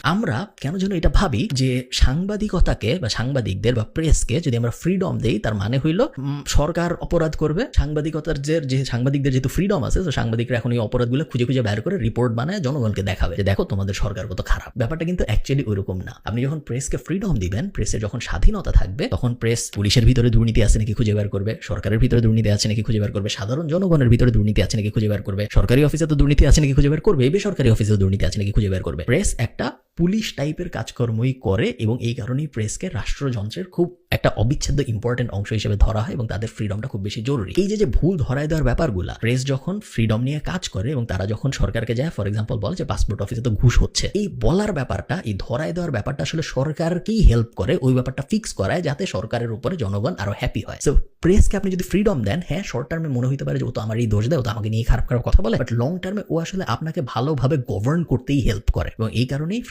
আমরা কেন যেন এটা ভাবি যে সাংবাদিকতাকে বা সাংবাদিকদের বা প্রেসকে যদি আমরা ফ্রিডম দেই তার মানে হইল সরকার অপরাধ করবে, সাংবাদিকতার যে সাংবাদিকদের যেহেতু ফ্রিডম আছে তো সাংবাদিকরা এখন এই অপরাধগুলো খুঁজে খুঁজে বের করে রিপোর্ট বানায় জনগণকে দেখাবে যে দেখো তোমাদের সরকার কত খারাপ। ব্যাপারটা কিন্তু অ্যাকচুয়ালি ওইরকম না। আপনি যখন প্রেসকে ফ্রিডম দিবেন, প্রেসের যখন স্বাধীনতা থাকবে, তখন প্রেস পুলিশের ভিতরে দুর্নীতি আছে নাকি খুঁজে বের করবে, সরকারের ভিতরে দুর্নীতি আছে নাকি খুঁজে বের করবে, সাধারণ জনগণের ভিতরে দুর্নীতি আছে নাকি খুঁজে বের করবে, সরকারি অফিসে তো দুর্নীতি আছে নাকি খুঁজে বের করবে, বেসরকারি অফিসে দুর্নীতি আছে নাকি খুঁজে বের করবে। প্রেস একটা পুলিশ টাইপের কাজকর্মই করে এবং এই কারণেই প্রেসকে রাষ্ট্রযন্ত্রের খুব একটা অবিচ্ছেদ্য ইম্পর্টেন্ট অংশ হিসেবে ধরা হয় এবং তাদের ফ্রিডমটা খুব বেশি জরুরি। এই যে ভুল ধরায় দেওয়ার ব্যাপারগুলা, প্রেস যখন ফ্রিডম নিয়ে কাজ করে এবং তারা যখন সরকারকে যায় ফর এক্সাম্পল বলে যে পাসপোর্ট অফিসে তো ঘুষ হচ্ছে, এই বলার ব্যাপারটা, এই ধরায় দেওয়ার ব্যাপারটা আসলে সরকারকেই হেল্প করে ওই ব্যাপারটা ফিক্স করায় যাতে সরকারের উপরে জনগণ আরো হ্যাপি হয়। সো প্রেসকে আপনি যদি ফ্রিডম দেন, হ্যাঁ শর্ট টার্মে মনে হতে পারে যে ও তো আমার এই দোষ দেয়, ও তো আমাকে নিয়ে খারাপ খারাপ কথা বলে, বাট লং টার্মে ও আসলে আপনাকে ভালোভাবে গভর্ন করতেই হেল্প করে এবং এই কারণেই